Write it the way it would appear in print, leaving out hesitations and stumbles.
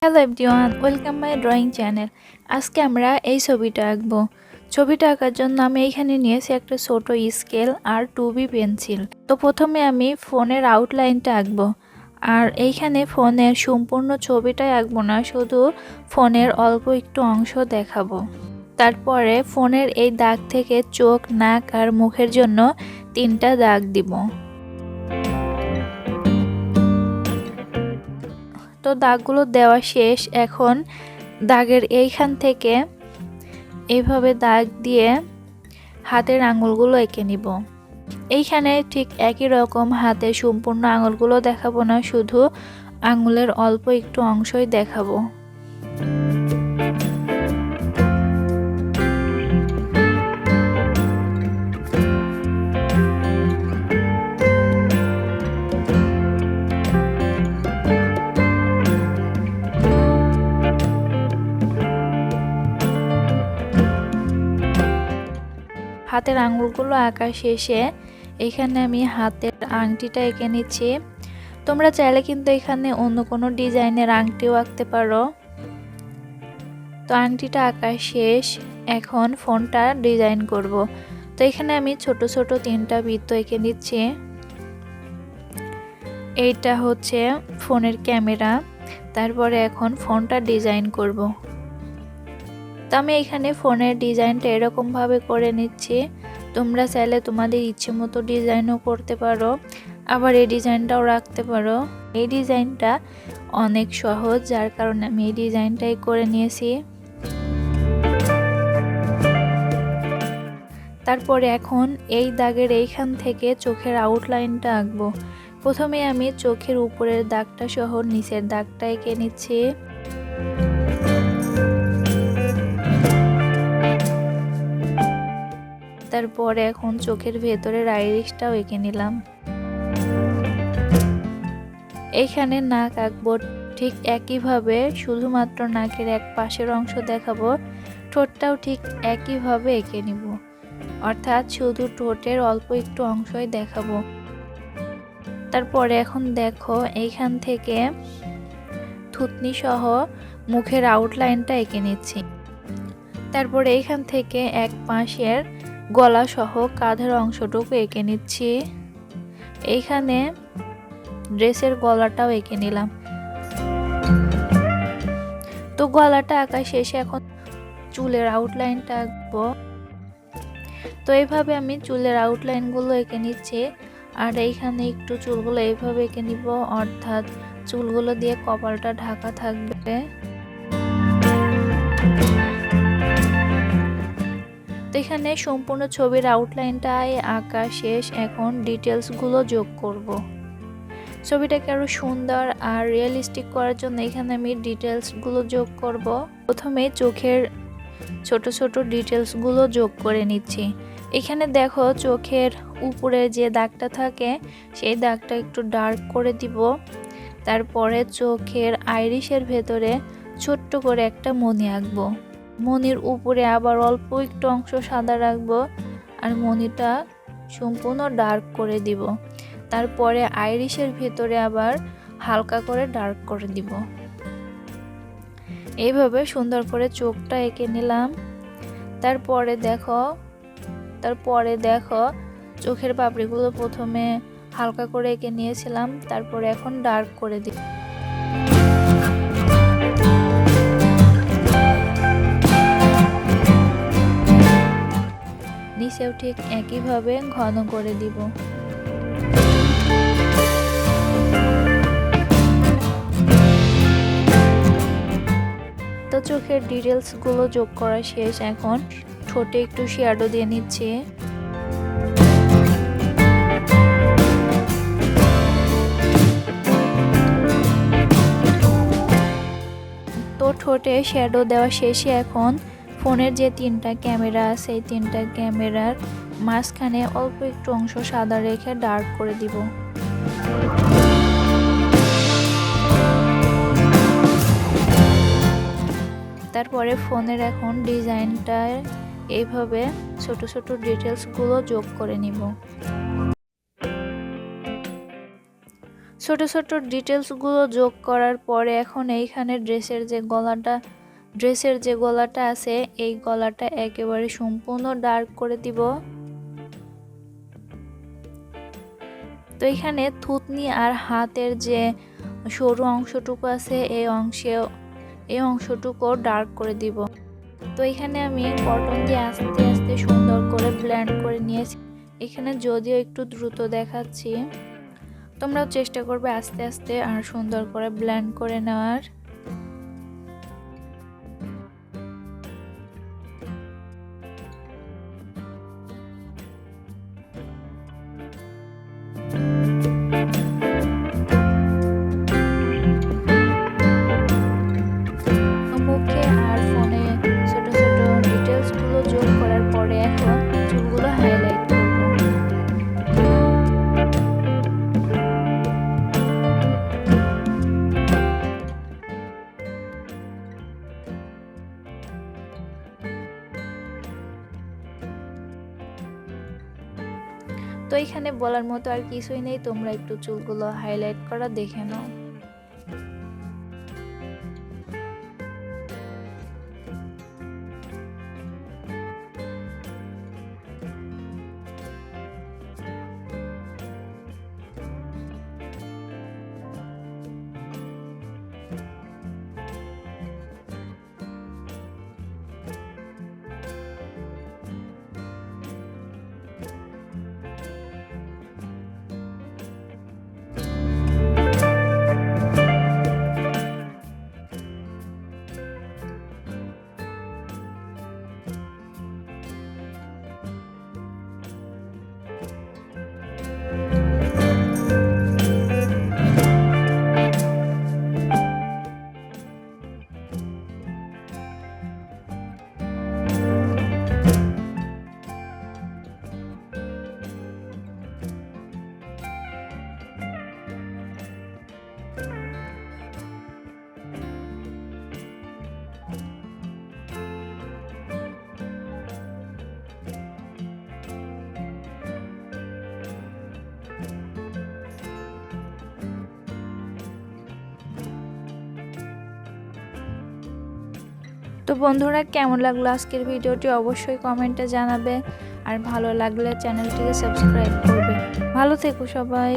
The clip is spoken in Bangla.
Hello everyone, welcome my drawing channel. আজকে আমরা এই ছবিটা আঁকবো। ছবিটা আঁকার জন্য আমি এইখানে নিয়েছি একটা ছোট স্কেল আর 2B পেন্সিল। তো প্রথমে আমি ফোনের আউটলাইনটা আঁকবো। আর এইখানে ফোনের সম্পূর্ণ ছবিটাই আঁকবো না, শুধু ফোনের অল্প একটু অংশ দেখাবো। তারপরে ফোনের এই দাগ থেকে চোখ, নাক আর মুখের জন্য 3টা দাগ দিব। তো দাগগুলো দেওয়া শেষ। এখন দাগের এইখান থেকে এইভাবে দাগ দিয়ে হাতের আঙুলগুলো এঁকে নিব। এইখানে ঠিক একই রকম হাতে সম্পূর্ণ আঙুলগুলো দেখাবো না, শুধু আঙুলের অল্প একটু অংশই দেখাবো। হাতের আঙুলগুলো আঁকা শেষে এখানে আমি হাতের আংটিটা এঁকে নিচ্ছি। তোমরা চাইলে কিন্তু এখানে অন্য কোনো ডিজাইনের আংটিও আঁকতে পারো। তো আংটিটা আঁকা শেষ, এখন ফোনটা ডিজাইন করব। তো এখানে আমি ছোট ছোট 3টা বৃত্ত এঁকে নিচ্ছি। এইটা হচ্ছে ফোনের ক্যামেরা। তারপরে এখন ফোনটা ডিজাইন করব। তো আমি এখানে ফোনের ডিজাইনটা এরকম ভাবে করে নিচ্ছি। তোমরা চাইলে তোমাদের ইচ্ছে মতো ডিজাইনও করতে পারো, আবার এই ডিজাইনটাও রাখতে পারো। এই ডিজাইনটা অনেক সহজ, যার কারণে আমি এই ডিজাইনটাই করে নিয়েছি। তারপরে এখন এই দাগের এইখান থেকে চোখের আউটলাইনটা আঁকবো। প্রথমে আমি চোখের উপরের দাগটা সহ নিচের দাগটা এঁকে নিচ্ছি। তারপরে এখন চোখের ভেতরের আইরিশটাও এঁকে নিলাম। এইখানে নাক আঁকবো ঠিক একইভাবে, শুধুমাত্র নাকের এক পাশের অংশ দেখাবো। ঠোঁটটাও ঠিক একইভাবে এঁকে নিব, অর্থাৎ শুধু ঠোঁটের অল্প একটু অংশই দেখাবো। তারপরে এখন দেখো এইখান থেকে থুতনি সহ মুখের আউটলাইনটা এঁকে নিচ্ছি। তারপরে এইখান থেকে এক পাশের গলা সহ কাঁধের অংশটুকু এঁকে নিচ্ছি। এইখানে ড্রেসের গলাটাও এঁকে নিলাম। তো গলাটা আঁকা শেষে এখন চুলের আউটলাইনটা আঁকবো। তো এইভাবে আমি চুলের আউটলাইনগুলো এঁকে নিচ্ছি। আর এইখানে একটু চুলগুলো এইভাবে এঁকে নিব, অর্থাৎ চুলগুলো দিয়ে কপালটা ঢাকা থাকবে। তো এখানে সম্পূর্ণ ছবির আউটলাইনটাই আঁকা শেষ। এখন ডিটেলসগুলো যোগ করব। ছবিটাকে আরো সুন্দর আর রিয়েলিস্টিক করার জন্য এখানে আমি ডিটেলসগুলো যোগ করব। প্রথমে চোখের ছোট ছোট ডিটেলসগুলো যোগ করে নিচ্ছি। এখানে দেখো চোখের উপরে যে দাগটা থাকে সেই দাগটা একটু ডার্ক করে দিব। তারপরে চোখের আইরিশের ভেতরে ছোট্ট করে একটা মণি আঁকবো। মণির উপরে আবার অল্প একটু অংশ সাদা রাখবো আর মণিটা সম্পূর্ণ ডার্ক করে দিব। তারপরে আইরিশের ভেতরে আবার হালকা করে ডার্ক করে দিব। এইভাবে সুন্দর করে চোখটা এঁকে নিলাম। তারপরে দেখো চোখের পাপড়িগুলো প্রথমে হালকা করে এঁকে নিয়েছিলাম, তারপরে এখন ডার্ক করে দিব। নিচেও ঠিক একইভাবে ঘন করে দিব। তো চোখের ডিটেলসগুলো যোগ করা শেষ। এখন ঠোঁটে একটু শ্যাডো দিয়ে নিচ্ছি। তো ঠোঁটে শ্যাডো দেওয়া শেষে এখন ফোনের যে 3টা ক্যামেরা আছে এই 3টা ক্যামেরার মাঝখানে অল্প একটু অংশ সাদা রেখে ডার্ক করে দিব। তারপরে ফোনের এখন ডিজাইনটা এইভাবে ছোট ছোট ডিটেলসগুলো যোগ করে নিব। ছোট ছোট ডিটেলসগুলো যোগ করার পরে এখন এইখানে ড্রেসের যে গলাটা আছে এই গলাটা একেবারে সম্পূর্ণ ডার্ক করে দিব। তো এখানে থুতনি আর হাতের যে সরু অংশটুকু আছে এই অংশটুকু ডার্ক করে দিব। তো এখানে আমি কটন দিয়ে আস্তে আস্তে সুন্দর করে ব্লেন্ড করে নিয়েছি। এখানে যদিও একটু দ্রুত দেখাচ্ছি, তোমরাও চেষ্টা করবে আস্তে আস্তে আর সুন্দর করে ব্লেন্ড করে নেওয়ার। মুখে আর ফোনে ছোট ছোট ডিটেলসগুলো যোগ করার পরে এখন চুলগুলো হাইলাইট করব। তো এখানে বলার মতো আর কিছুই নেই, তোমরা একটু চুলগুলো হাইলাইট করা দেখে নাও। তো বন্ধুরা, কেমন লাগলো আজকের ভিডিওটি অবশ্যই কমেন্টে জানাবে, আর ভালো লাগলে চ্যানেলটিকে সাবস্ক্রাইব করবে। ভালো থেকো সবাই।